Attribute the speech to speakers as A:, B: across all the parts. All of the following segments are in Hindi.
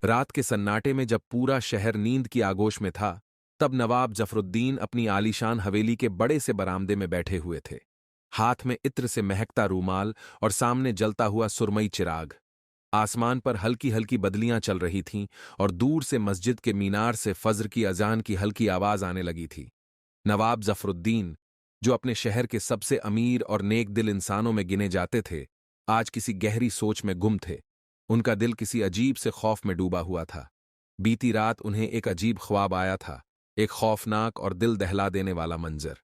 A: रात के सन्नाटे में जब पूरा शहर नींद की आगोश में था, तब नवाब जफरुद्दीन अपनी आलीशान हवेली के बड़े से बरामदे में बैठे हुए थे, हाथ में इत्र से महकता रूमाल और सामने जलता हुआ सुरमई चिराग। आसमान पर हल्की हल्की बदलियां चल रही थीं और दूर से मस्जिद के मीनार से फज्र की अजान की हल्की आवाज आने लगी थी। नवाब जफरुद्दीन, जो अपने शहर के सबसे अमीर और नेक दिल इंसानों में गिने जाते थे, आज किसी गहरी सोच में गुम थे। उनका दिल किसी अजीब से खौफ में डूबा हुआ था। बीती रात उन्हें एक अजीब ख्वाब आया था, एक खौफनाक और दिल दहला देने वाला मंजर।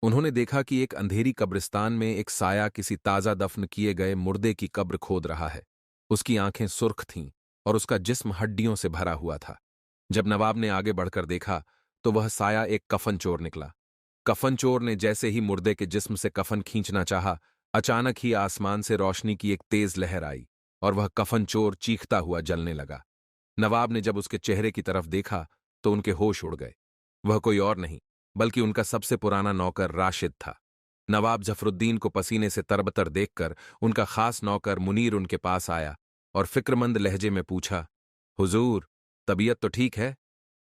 A: उन्होंने देखा कि एक अंधेरी कब्रिस्तान में एक साया किसी ताज़ा दफन किए गए मुर्दे की कब्र खोद रहा है। उसकी आंखें सुर्ख थीं और उसका जिस्म हड्डियों से भरा हुआ था। जब नवाब ने आगे बढ़कर देखा तो वह साया एक कफन चोर निकला। कफन चोर ने जैसे ही मुर्दे के जिस्म से कफन खींचना चाहा, अचानक ही आसमान से रोशनी की एक तेज लहर आई और वह कफन चोर चीखता हुआ जलने लगा। नवाब ने जब उसके चेहरे की तरफ देखा तो उनके होश उड़ गए। वह कोई और नहीं बल्कि उनका सबसे पुराना नौकर राशिद था। नवाब जफरुद्दीन को पसीने से तरबतर देखकर उनका खास नौकर मुनीर उनके पास आया और फिक्रमंद लहजे में पूछा, हुजूर, तबीयत तो ठीक है?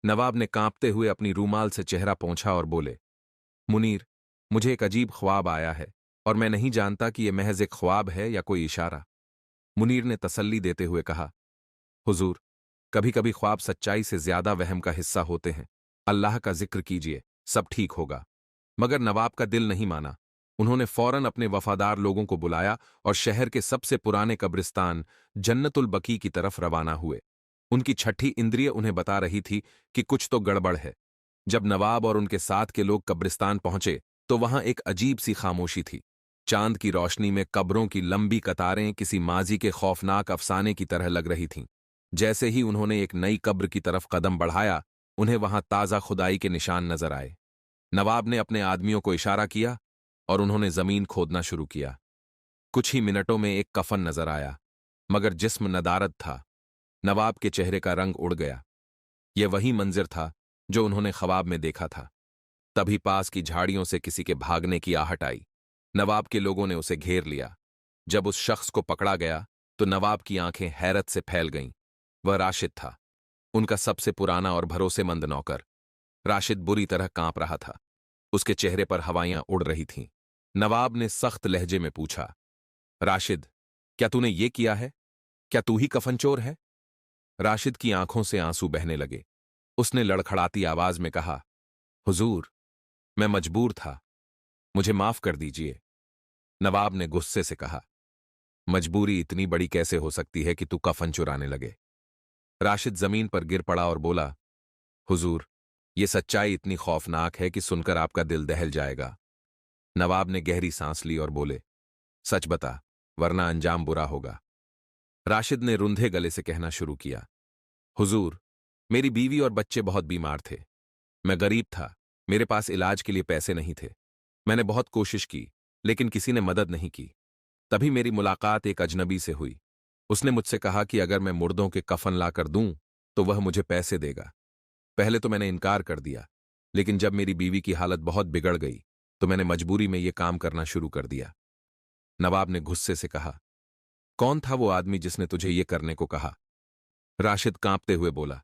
A: नवाब ने कांपते हुए अपनी रूमाल से चेहरा पोंछा और बोले, मुनीर, मुझे एक अजीब ख्वाब आया है और मैं नहीं जानता कि यह महज एक ख्वाब है या कोई इशारा। मुनीर ने तसल्ली देते हुए कहा, हुजूर, कभी कभी ख्वाब सच्चाई से ज्यादा वहम का हिस्सा होते हैं। अल्लाह का जिक्र कीजिए, सब ठीक होगा। मगर नवाब का दिल नहीं माना। उन्होंने फौरन अपने वफादार लोगों को बुलाया और शहर के सबसे पुराने कब्रिस्तान जन्नतुल बकी की तरफ रवाना हुए। उनकी छठी इंद्रिय उन्हें बता रही थी कि कुछ तो गड़बड़ है। जब नवाब और उनके साथ के लोग कब्रिस्तान पहुंचे तो वहां एक अजीब सी खामोशी थी। चांद की रोशनी में कब्रों की लंबी कतारें किसी माजी के खौफनाक अफसाने की तरह लग रही थीं। जैसे ही उन्होंने एक नई कब्र की तरफ कदम बढ़ाया, उन्हें वहां ताज़ा खुदाई के निशान नजर आए। नवाब ने अपने आदमियों को इशारा किया और उन्होंने जमीन खोदना शुरू किया। कुछ ही मिनटों में एक कफन नजर आया, मगर जिस्म नदारद था। नवाब के चेहरे का रंग उड़ गया। यह वही मंजिर था जो उन्होंने ख्वाब में देखा था। तभी पास की झाड़ियों से किसी के भागने की आहट आई। नवाब के लोगों ने उसे घेर लिया। जब उस शख्स को पकड़ा गया तो नवाब की आंखें हैरत से फैल गईं। वह राशिद था, उनका सबसे पुराना और भरोसेमंद नौकर। राशिद बुरी तरह कांप रहा था। उसके चेहरे पर हवाइयां उड़ रही थीं। नवाब ने सख्त लहजे में पूछा, राशिद, क्या तूने ये किया है? क्या तू ही कफन चोर है? राशिद की आंखों से आंसू बहने लगे। उसने लड़खड़ाती आवाज में कहा, हुजूर, मैं मजबूर था, मुझे माफ कर दीजिए। नवाब ने गुस्से से कहा, मजबूरी इतनी बड़ी कैसे हो सकती है कि तू कफन चुराने लगे? राशिद जमीन पर गिर पड़ा और बोला, हुजूर, ये सच्चाई इतनी खौफनाक है कि सुनकर आपका दिल दहल जाएगा। नवाब ने गहरी सांस ली और बोले, सच बता, वरना अंजाम बुरा होगा। राशिद ने रुंधे गले से कहना शुरू किया, हुजूर, मेरी बीवी और बच्चे बहुत बीमार थे। मैं गरीब था, मेरे पास इलाज के लिए पैसे नहीं थे। मैंने बहुत कोशिश की, लेकिन किसी ने मदद नहीं की। तभी मेरी मुलाकात एक अजनबी से हुई। उसने मुझसे कहा कि अगर मैं मुर्दों के कफन लाकर दूं तो वह मुझे पैसे देगा। पहले तो मैंने इनकार कर दिया, लेकिन जब मेरी बीवी की हालत बहुत बिगड़ गई तो मैंने मजबूरी में यह काम करना शुरू कर दिया। नवाब ने गुस्से से कहा, कौन था वो आदमी जिसने तुझे ये करने को कहा? राशिद कांपते हुए बोला,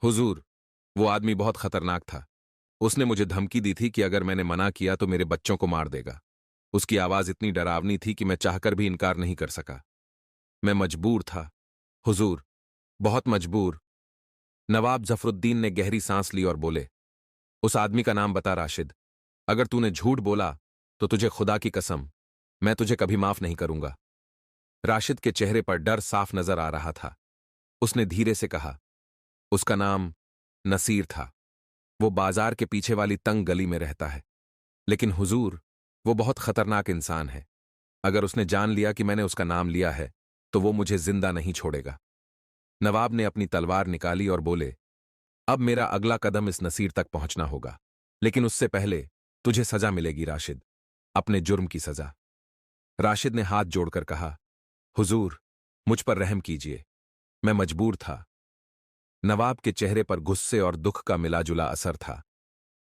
A: हुजूर, वो आदमी बहुत खतरनाक था। उसने मुझे धमकी दी थी कि अगर मैंने मना किया तो मेरे बच्चों को मार देगा। उसकी आवाज इतनी डरावनी थी कि मैं चाहकर भी इनकार नहीं कर सका। मैं मजबूर था, हुजूर, बहुत मजबूर। नवाब जफरुद्दीन ने गहरी सांस ली और बोले, उस आदमी का नाम बता राशिद। अगर तूने झूठ बोला तो तुझे खुदा की कसम, मैं तुझे कभी माफ नहीं करूंगा। राशिद के चेहरे पर डर साफ नजर आ रहा था। उसने धीरे से कहा, उसका नाम नसीर था। वो बाजार के पीछे वाली तंग गली में रहता है। लेकिन हुजूर, वो बहुत खतरनाक इंसान है। अगर उसने जान लिया कि मैंने उसका नाम लिया है तो वो मुझे जिंदा नहीं छोड़ेगा। नवाब ने अपनी तलवार निकाली और बोले, अब मेरा अगला कदम इस नसीर तक पहुंचना होगा, लेकिन उससे पहले तुझे सजा मिलेगी राशिद, अपने जुर्म की सजा। राशिद ने हाथ जोड़कर कहा, हुजूर, मुझ पर रहम कीजिए, मैं मजबूर था। नवाब के चेहरे पर गुस्से और दुख का मिला जुला असर था।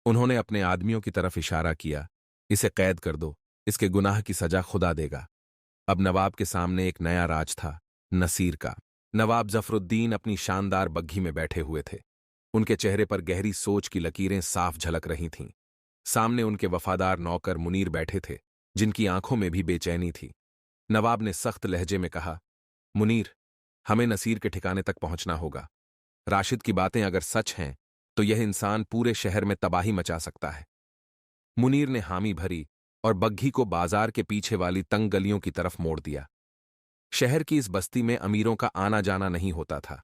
A: उन्होंने अपने आदमियों की तरफ इशारा किया, इसे कैद कर दो, इसके गुनाह की सजा खुदा देगा। अब नवाब के सामने एक नया राज था, नसीर का। नवाब जफरुद्दीन अपनी शानदार बग्घी में बैठे हुए थे। उनके चेहरे पर गहरी सोच की लकीरें साफ झलक रही थीं। सामने उनके वफादार नौकर मुनीर बैठे थे, जिनकी आंखों में भी बेचैनी थी। नवाब ने सख्त लहजे में कहा, मुनीर, हमें नसीर के ठिकाने तक पहुंचना होगा। राशिद की बातें अगर सच हैं, तो यह इंसान पूरे शहर में तबाही मचा सकता है। मुनीर ने हामी भरी और बग्घी को बाजार के पीछे वाली तंग गलियों की तरफ मोड़ दिया। शहर की इस बस्ती में अमीरों का आना जाना नहीं होता था।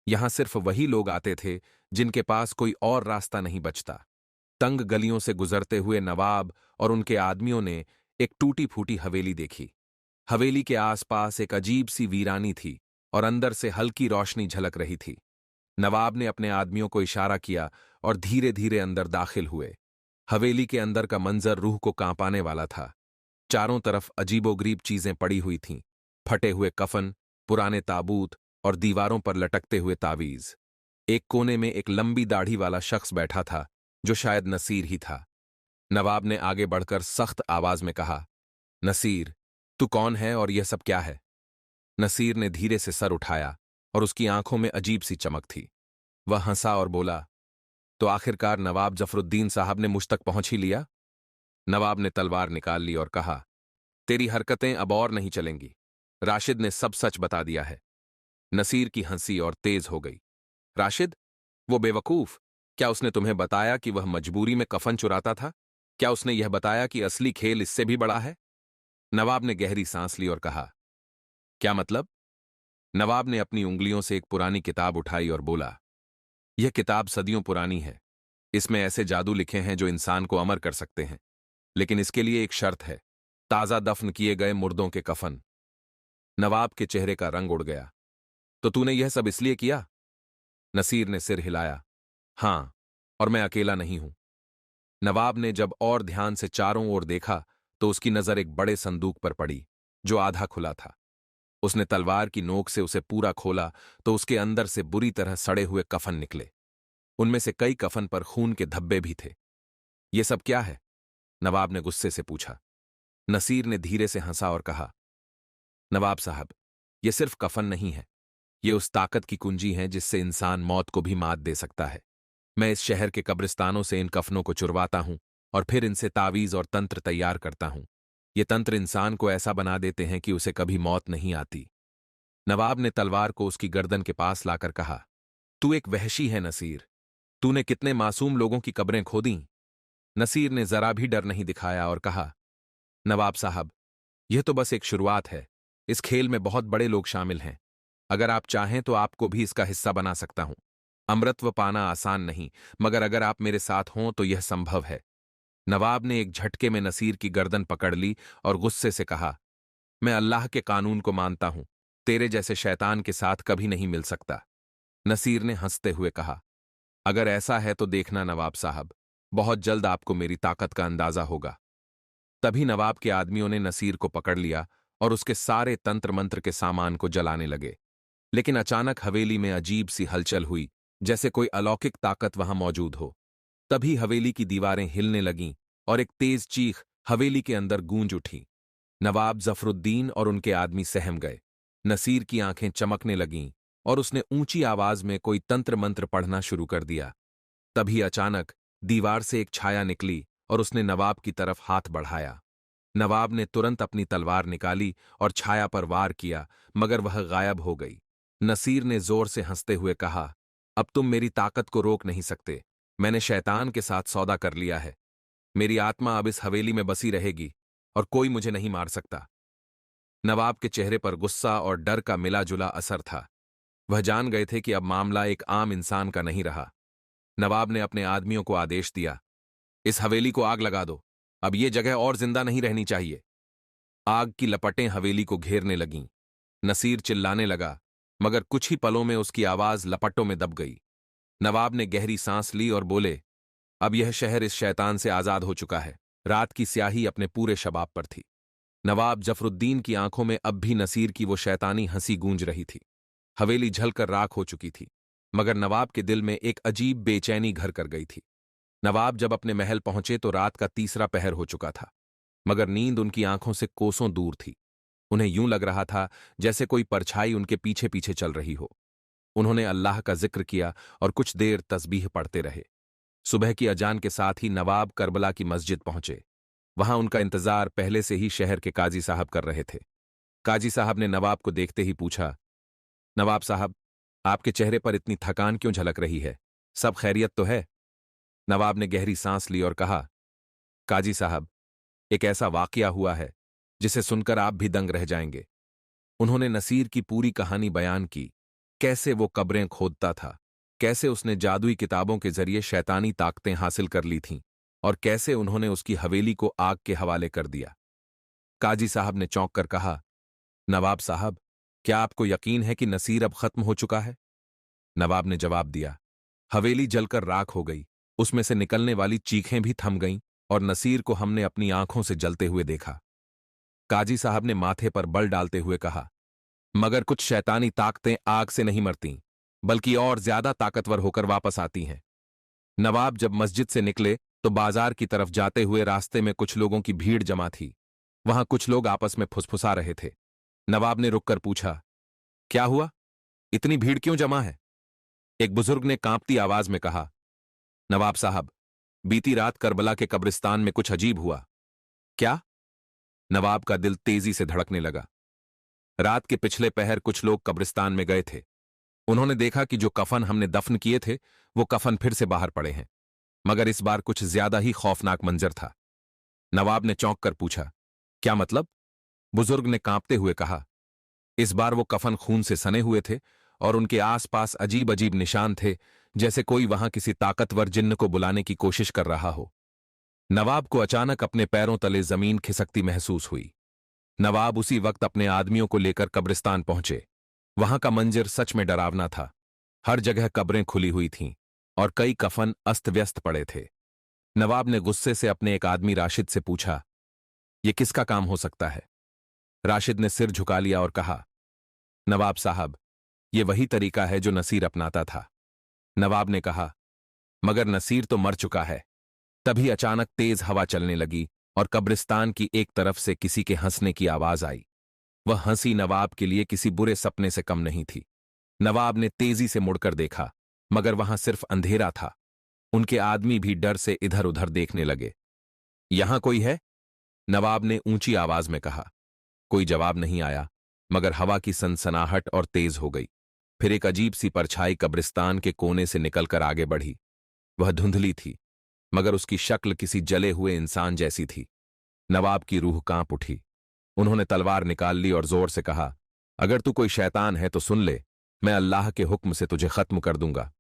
A: यहां सिर्फ वही लोग आते थे जिनके पास कोई और रास्ता नहीं बचता। तंग गलियों से गुजरते हुए नवाब और उनके आदमियों ने एक टूटी फूटी हवेली देखी। हवेली के आसपास एक अजीब सी वीरानी थी और अंदर से हल्की रोशनी झलक रही थी। नवाब ने अपने आदमियों को इशारा किया और धीरे धीरे अंदर दाखिल हुए। हवेली के अंदर का मंजर रूह को कांपाने वाला था। चारों तरफ अजीबोगरीब चीजें पड़ी हुई थीं, फटे हुए कफन, पुराने ताबूत और दीवारों पर लटकते हुए तावीज। एक कोने में एक लंबी दाढ़ी वाला शख्स बैठा था, जो शायद नसीर ही था। नवाब ने आगे बढ़कर सख्त आवाज में कहा, नसीर, तू कौन है और यह सब क्या है? नसीर ने धीरे से सर उठाया और उसकी आंखों में अजीब सी चमक थी। वह हंसा और बोला, तो आखिरकार नवाब जफरुद्दीन साहब ने मुझ तक पहुंच ही लिया। नवाब ने तलवार निकाल ली और कहा, तेरी हरकतें अब और नहीं चलेंगी। राशिद ने सब सच बता दिया है। नसीर की हंसी और तेज हो गई। राशिद? वो बेवकूफ? क्या उसने तुम्हें बताया कि वह मजबूरी में कफन चुराता था? क्या उसने यह बताया कि असली खेल इससे भी बड़ा है? नवाब ने गहरी सांस ली और कहा, क्या मतलब? नवाब ने अपनी उंगलियों से एक पुरानी किताब उठाई और बोला, यह किताब सदियों पुरानी है। इसमें ऐसे जादू लिखे हैं जो इंसान को अमर कर सकते हैं। लेकिन इसके लिए एक शर्त है, ताजा दफन किए गए मुर्दों के कफन। नवाब के चेहरे का रंग उड़ गया। तो तूने यह सब इसलिए किया? नसीर ने सिर हिलाया। हां, और मैं अकेला नहीं हूं। नवाब ने जब और ध्यान से चारों ओर देखा तो उसकी नजर एक बड़े संदूक पर पड़ी, जो आधा खुला था। उसने तलवार की नोक से उसे पूरा खोला तो उसके अंदर से बुरी तरह सड़े हुए कफन निकले। उनमें से कई कफन पर खून के धब्बे भी थे। ये सब क्या है? नवाब ने गुस्से से पूछा। नसीर ने धीरे से हंसा और कहा, नवाब साहब, ये सिर्फ कफन नहीं है। ये उस ताकत की कुंजी है जिससे इंसान मौत को भी मात दे सकता है। मैं इस शहर के कब्रिस्तानों से इन कफनों को चुरवाता हूं और फिर इनसे तावीज और तंत्र तैयार करता हूं। ये तंत्र इंसान को ऐसा बना देते हैं कि उसे कभी मौत नहीं आती। नवाब ने तलवार को उसकी गर्दन के पास लाकर कहा, तू एक वहशी है नसीर। तूने कितने मासूम लोगों की कब्रें खोदी। नसीर ने जरा भी डर नहीं दिखाया और कहा, नवाब साहब, यह तो बस एक शुरुआत है। इस खेल में बहुत बड़े लोग शामिल हैं। अगर आप चाहें तो आपको भी इसका हिस्सा बना सकता हूं। अमृतत्व पाना आसान नहीं, मगर अगर आप मेरे साथ हों तो यह संभव है। नवाब ने एक झटके में नसीर की गर्दन पकड़ ली और गुस्से से कहा, मैं अल्लाह के कानून को मानता हूं। तेरे जैसे शैतान के साथ कभी नहीं मिल सकता। नसीर ने हंसते हुए कहा, अगर ऐसा है तो देखना नवाब साहब, बहुत जल्द आपको मेरी ताकत का अंदाजा होगा। तभी नवाब के आदमियों ने नसीर को पकड़ लिया और उसके सारे तंत्र मंत्र के सामान को जलाने लगे। लेकिन अचानक हवेली में अजीब सी हलचल हुई, जैसे कोई अलौकिक ताकत वहां मौजूद हो। तभी हवेली की दीवारें हिलने लगीं और एक तेज चीख हवेली के अंदर गूंज उठी। नवाब जफरुद्दीन और उनके आदमी सहम गए। नसीर की आंखें चमकने लगीं और उसने ऊंची आवाज में कोई तंत्र मंत्र पढ़ना शुरू कर दिया। तभी अचानक दीवार से एक छाया निकली और उसने नवाब की तरफ हाथ बढ़ाया। नवाब ने तुरंत अपनी तलवार निकाली और छाया पर वार किया, मगर वह गायब हो गई। नसीर ने जोर से हंसते हुए कहा, अब तुम मेरी ताकत को रोक नहीं सकते। मैंने शैतान के साथ सौदा कर लिया है। मेरी आत्मा अब इस हवेली में बसी रहेगी और कोई मुझे नहीं मार सकता। नवाब के चेहरे पर गुस्सा और डर का मिला जुला असर था। वह जान गए थे कि अब मामला एक आम इंसान का नहीं रहा। नवाब ने अपने आदमियों को आदेश दिया, इस हवेली को आग लगा दो। अब ये जगह और जिंदा नहीं रहनी चाहिए। आग की लपटें हवेली को घेरने लगीं। नसीर चिल्लाने लगा, मगर कुछ ही पलों में उसकी आवाज लपटों में दब गई। नवाब ने गहरी सांस ली और बोले, अब यह शहर इस शैतान से आजाद हो चुका है। रात की स्याही अपने पूरे शबाब पर थी। नवाब जफरुद्दीन की आंखों में अब भी नसीर की वो शैतानी हंसी गूंज रही थी। हवेली झलकर राख हो चुकी थी, मगर नवाब के दिल में एक अजीब बेचैनी घर कर गई थी। नवाब जब अपने महल पहुंचे तो रात का तीसरा पहर हो चुका था, मगर नींद उनकी आंखों से कोसों दूर थी। उन्हें यूं लग रहा था जैसे कोई परछाई उनके पीछे पीछे चल रही हो। उन्होंने अल्लाह का जिक्र किया और कुछ देर तस्बीह पढ़ते रहे। सुबह की अजान के साथ ही नवाब करबला की मस्जिद पहुंचे। वहां उनका इंतजार पहले से ही शहर के काजी साहब कर रहे थे। काजी साहब ने नवाब को देखते ही पूछा, नवाब साहब, आपके चेहरे पर इतनी थकान क्यों झलक रही है? सब खैरियत तो है? नवाब ने गहरी सांस ली और कहा, काजी साहब, एक ऐसा वाकया हुआ है जिसे सुनकर आप भी दंग रह जाएंगे। उन्होंने नसीर की पूरी कहानी बयान की, कैसे वो कब्रें खोदता था, कैसे उसने जादुई किताबों के जरिए शैतानी ताकतें हासिल कर ली थीं और कैसे उन्होंने उसकी हवेली को आग के हवाले कर दिया। काजी साहब ने चौंक कर कहा, नवाब साहब, क्या आपको यकीन है कि नसीर अब खत्म हो चुका है? नवाब ने जवाब दिया, हवेली जलकर राख हो गई, उसमें से निकलने वाली चीखें भी थम गईं और नसीर को हमने अपनी आंखों से जलते हुए देखा। काजी साहब ने माथे पर बल डालते हुए कहा, मगर कुछ शैतानी ताकतें आग से नहीं मरतीं, बल्कि और ज्यादा ताकतवर होकर वापस आती हैं। नवाब जब मस्जिद से निकले तो बाजार की तरफ जाते हुए रास्ते में कुछ लोगों की भीड़ जमा थी। वहां कुछ लोग आपस में फुसफुसा रहे थे। नवाब ने रुककर पूछा, क्या हुआ? इतनी भीड़ क्यों जमा है? एक बुजुर्ग ने कांपती आवाज में कहा, नवाब साहब, बीती रात करबला के कब्रिस्तान में कुछ अजीब हुआ। क्या? नवाब का दिल तेजी से धड़कने लगा। रात के पिछले पहर कुछ लोग कब्रिस्तान में गए थे। उन्होंने देखा कि जो कफन हमने दफन किए थे वो कफन फिर से बाहर पड़े हैं, मगर इस बार कुछ ज्यादा ही खौफनाक मंजर था। नवाब ने चौंक कर पूछा, क्या मतलब? बुजुर्ग ने कांपते हुए कहा, इस बार वो कफन खून से सने हुए थे और उनके आसपास अजीब अजीब निशान थे, जैसे कोई वहां किसी ताकतवर जिन्न को बुलाने की कोशिश कर रहा हो। नवाब को अचानक अपने पैरों तले जमीन खिसकती महसूस हुई। नवाब उसी वक्त अपने आदमियों को लेकर कब्रिस्तान पहुंचे। वहां का मंजर सच में डरावना था। हर जगह कब्रें खुली हुई थीं और कई कफन अस्त व्यस्त पड़े थे। नवाब ने गुस्से से अपने एक आदमी राशिद से पूछा, यह किसका काम हो सकता है? राशिद ने सिर झुका लिया और कहा, नवाब साहब, यह वही तरीका है जो नसीर अपनाता था। नवाब ने कहा, मगर नसीर तो मर चुका है। तभी अचानक तेज हवा चलने लगी और कब्रिस्तान की एक तरफ से किसी के हंसने की आवाज आई। वह हंसी नवाब के लिए किसी बुरे सपने से कम नहीं थी। नवाब ने तेजी से मुड़कर देखा, मगर वहां सिर्फ अंधेरा था। उनके आदमी भी डर से इधर उधर देखने लगे। यहां कोई है? नवाब ने ऊंची आवाज में कहा। कोई जवाब नहीं आया, मगर हवा की सनसनाहट और तेज हो गई। फिर एक अजीब सी परछाई कब्रिस्तान के कोने से निकलकर आगे बढ़ी। वह धुंधली थी, मगर उसकी शक्ल किसी जले हुए इंसान जैसी थी। नवाब की रूह कांप उठी। उन्होंने तलवार निकाल ली और जोर से कहा, अगर तू कोई शैतान है तो सुन ले, मैं अल्लाह के हुक्म से तुझे खत्म कर दूंगा।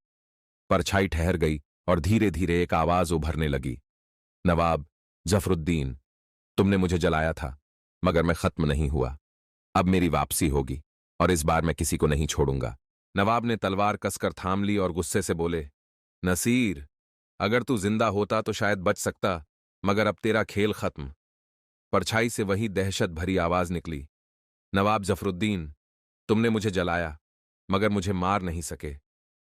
A: परछाई ठहर गई और धीरे धीरे एक आवाज उभरने लगी, नवाब जफरुद्दीन, तुमने मुझे जलाया था, मगर मैं खत्म नहीं हुआ। अब मेरी वापसी होगी और इस बार मैं किसी को नहीं छोड़ूंगा। नवाब ने तलवार कसकर थाम ली और गुस्से से बोले, नसीर, अगर तू जिंदा होता तो शायद बच सकता, मगर अब तेरा खेल खत्म। परछाई से वही दहशत भरी आवाज निकली, नवाब जफरुद्दीन, तुमने मुझे जलाया, मगर मुझे मार नहीं सके।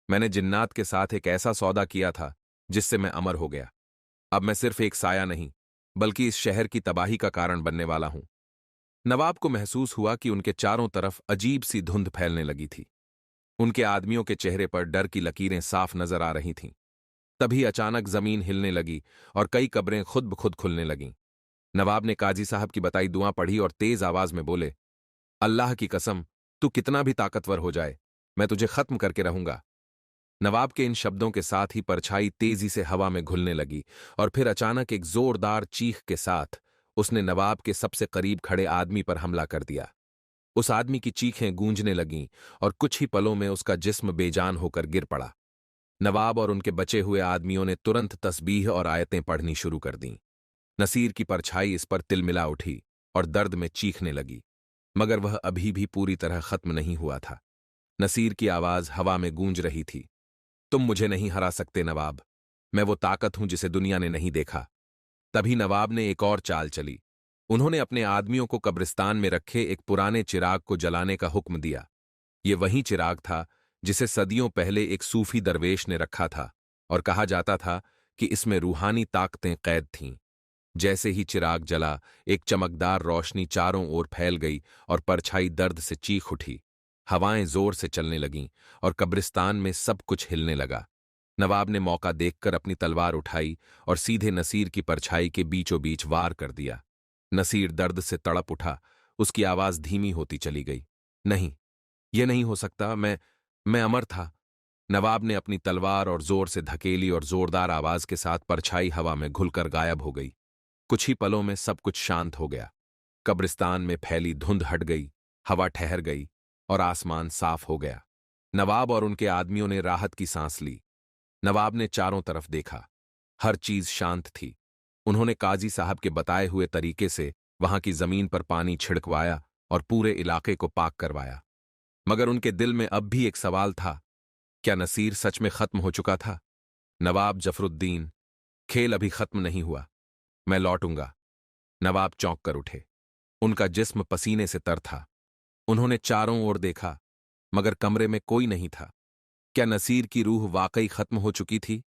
A: मैंने जिन्नात के साथ एक ऐसा सौदा किया था जिससे मैं अमर हो गया। अब मैं सिर्फ एक साया नहीं, बल्कि इस शहर की तबाही का कारण बनने वाला हूं। नवाब को महसूस हुआ कि उनके चारों तरफ अजीब सी धुंध फैलने लगी थी। उनके आदमियों के चेहरे पर डर की लकीरें साफ नजर आ रही थीं। तभी अचानक जमीन हिलने लगी और कई कब्रें खुद ब खुद खुलने लगीं। नवाब ने काजी साहब की बताई दुआ पढ़ी और तेज आवाज में बोले, अल्लाह की कसम, तू कितना भी ताकतवर हो जाए, मैं तुझे खत्म करके रहूंगा। नवाब के इन शब्दों के साथ ही परछाई तेजी से हवा में घुलने लगी और फिर अचानक एक जोरदार चीख के साथ उसने नवाब के सबसे करीब खड़े आदमी पर हमला कर दिया। उस आदमी की चीखें गूंजने लगीं और कुछ ही पलों में उसका जिस्म बेजान होकर गिर पड़ा। नवाब और उनके बचे हुए आदमियों ने तुरंत तस्बीह और आयतें पढ़नी शुरू कर दीं। नसीर की परछाई इस पर तिलमिला उठी और दर्द में चीखने लगी, मगर वह अभी भी पूरी तरह खत्म नहीं हुआ था। नसीर की आवाज हवा में गूंज रही थी, तुम मुझे नहीं हरा सकते नवाब, मैं वो ताकत हूं जिसे दुनिया ने नहीं देखा। तभी नवाब ने एक और चाल चली। उन्होंने अपने आदमियों को कब्रिस्तान में रखे एक पुराने चिराग को जलाने का हुक्म दिया। ये वही चिराग था जिसे सदियों पहले एक सूफी दरवेश ने रखा था और कहा जाता था कि इसमें रूहानी ताकतें कैद थीं। जैसे ही चिराग जला, एक चमकदार रोशनी चारों ओर फैल गई और परछाई दर्द से चीख उठी। हवाएं जोर से चलने लगीं और कब्रिस्तान में सब कुछ हिलने लगा। नवाब ने मौका देखकर अपनी तलवार उठाई और सीधे नसीर की परछाई के बीचों बीच वार कर दिया। नसीर दर्द से तड़प उठा, उसकी आवाज धीमी होती चली गई। नहीं, यह नहीं हो सकता, मैं अमर था। नवाब ने अपनी तलवार और जोर से धकेली और जोरदार आवाज के साथ परछाई हवा में घुलकर गायब हो गई। कुछ ही पलों में सब कुछ शांत हो गया। कब्रिस्तान में फैली धुंध हट गई, हवा ठहर गई और आसमान साफ हो गया। नवाब और उनके आदमियों ने राहत की सांस ली। नवाब ने चारों तरफ देखा, हर चीज शांत थी। उन्होंने काजी साहब के बताए हुए तरीके से वहां की जमीन पर पानी छिड़कवाया और पूरे इलाके को पाक करवाया। मगर उनके दिल में अब भी एक सवाल था, क्या नसीर सच में खत्म हो चुका था? नवाब जफरुद्दीन, खेल अभी खत्म नहीं हुआ, मैं लौटूंगा। नवाब चौंक कर उठे, उनका जिस्म पसीने से तर था। उन्होंने चारों ओर देखा, मगर कमरे में कोई नहीं था। क्या नसीर की रूह वाकई खत्म हो चुकी थी,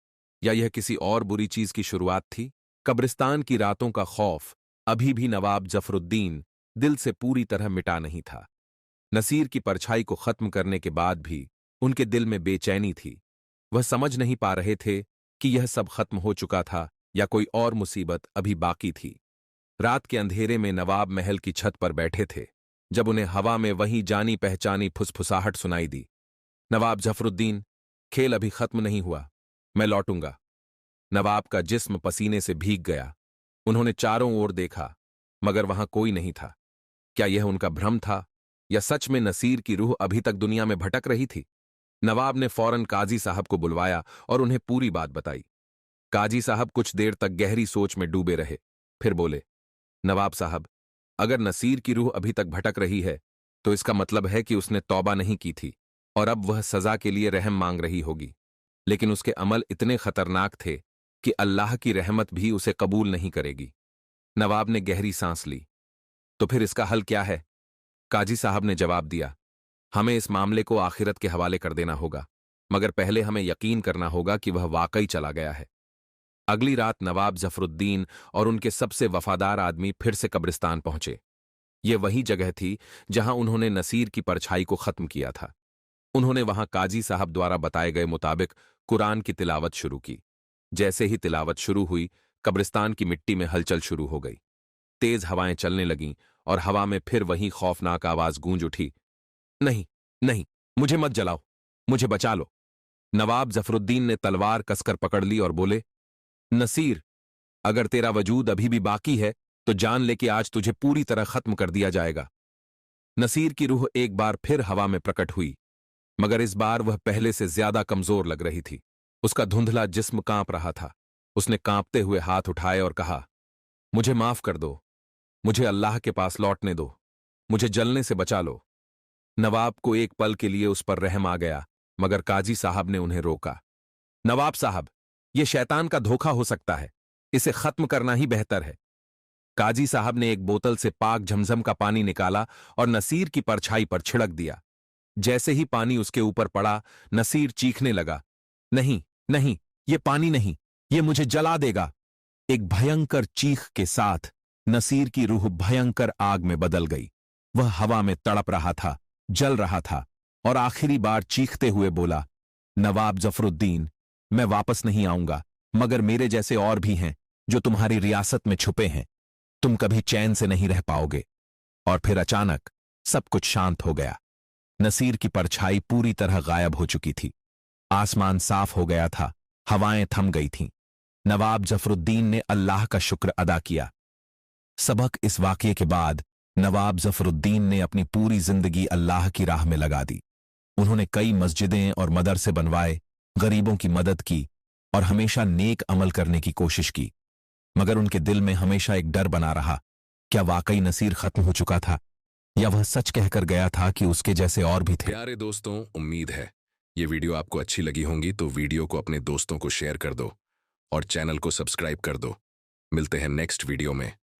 A: या यह किसी और बुरी चीज की शुरुआत थी? कब्रिस्तान की रातों का खौफ अभी भी नवाब जफरुद्दीन दिल से पूरी तरह मिटा नहीं था। नसीर की परछाई को खत्म करने के बाद भी उनके दिल में बेचैनी थी। वह समझ नहीं पा रहे थे कि यह सब खत्म हो चुका था या कोई और मुसीबत अभी बाकी थी। रात के अंधेरे में नवाब महल की छत पर बैठे थे, जब उन्हें हवा में वही जानी पहचानी फुसफुसाहट सुनाई दी। नवाब जफरुद्दीन, खेल अभी खत्म नहीं हुआ, मैं लौटूंगा। नवाब का जिस्म पसीने से भीग गया। उन्होंने चारों ओर देखा, मगर वहां कोई नहीं था। क्या यह उनका भ्रम था, या सच में नसीर की रूह अभी तक दुनिया में भटक रही थी? नवाब ने फौरन काजी साहब को बुलवाया और उन्हें पूरी बात बताई। काजी साहब कुछ देर तक गहरी सोच में डूबे रहे, फिर बोले, नवाब साहब, अगर नसीर की रूह अभी तक भटक रही है, तो इसका मतलब है कि उसने तौबा नहीं की थी और अब वह सजा के लिए रहम मांग रही होगी। लेकिन उसके अमल इतने खतरनाक थे कि अल्लाह की रहमत भी उसे कबूल नहीं करेगी। नवाब ने गहरी सांस ली। तो फिर इसका हल क्या है? काजी साहब ने जवाब दिया, हमें इस मामले को आखिरत के हवाले कर देना होगा, मगर पहले हमें यकीन करना होगा कि वह वाकई चला गया है। अगली रात नवाब जफरुद्दीन और उनके सबसे वफादार आदमी फिर से कब्रिस्तान पहुंचे। ये वही जगह थी जहां उन्होंने नसीर की परछाई को खत्म किया था। उन्होंने वहां काजी साहब द्वारा बताए गए मुताबिक कुरान की तिलावत शुरू की। जैसे ही तिलावत शुरू हुई, कब्रिस्तान की मिट्टी में हलचल शुरू हो गई। तेज हवाएं चलने लगीं और हवा में फिर वही खौफनाक आवाज गूंज उठी, नहीं, नहीं, मुझे मत जलाओ, मुझे बचा लो। नवाब जफरुद्दीन ने तलवार कसकर पकड़ ली और बोले, नसीर, अगर तेरा वजूद अभी भी बाकी है तो जान ले कि आज तुझे पूरी तरह खत्म कर दिया जाएगा। नसीर की रूह एक बार फिर हवा में प्रकट हुई, मगर इस बार वह पहले से ज्यादा कमजोर लग रही थी। उसका धुंधला जिस्म कांप रहा था। उसने कांपते हुए हाथ उठाए और कहा, मुझे माफ कर दो, मुझे अल्लाह के पास लौटने दो, मुझे जलने से बचा लो। नवाब को एक पल के लिए उस पर रहम आ गया, मगर काजी साहब ने उन्हें रोका। नवाब साहब, यह शैतान का धोखा हो सकता है, इसे खत्म करना ही बेहतर है। काजी साहब ने एक बोतल से पाक झमझम का पानी निकाला और नसीर की परछाई पर छिड़क दिया। जैसे ही पानी उसके ऊपर पड़ा, नसीर चीखने लगा, नहीं, नहीं, ये पानी नहीं, ये मुझे जला देगा। एक भयंकर चीख के साथ नसीर की रूह भयंकर आग में बदल गई। वह हवा में तड़प रहा था, जल रहा था और आखिरी बार चीखते हुए बोला, नवाब जफरुद्दीन, मैं वापस नहीं आऊंगा, मगर मेरे जैसे और भी हैं जो तुम्हारी रियासत में छुपे हैं। तुम कभी चैन से नहीं रह पाओगे। और फिर अचानक सब कुछ शांत हो गया। नसीर की परछाई पूरी तरह गायब हो चुकी थी। आसमान साफ हो गया था, हवाएं थम गई थीं। नवाब जफरुद्दीन ने अल्लाह का शुक्र अदा किया। सबक इस वाकये के बाद नवाब जफरुद्दीन ने अपनी पूरी जिंदगी अल्लाह की राह में लगा दी। उन्होंने कई मस्जिदें और मदरसे बनवाए, गरीबों की मदद की और हमेशा नेक अमल करने की कोशिश की। मगर उनके दिल में हमेशा एक डर बना रहा, क्या वाकई नसीर खत्म हो चुका था, या वह सच कहकर गया था कि उसके जैसे और भी थे।
B: प्यारे दोस्तों, उम्मीद है ये वीडियो आपको अच्छी लगी होंगी, तो वीडियो को अपने दोस्तों को शेयर कर दो और चैनल को सब्सक्राइब कर दो। मिलते हैं नेक्स्ट वीडियो में।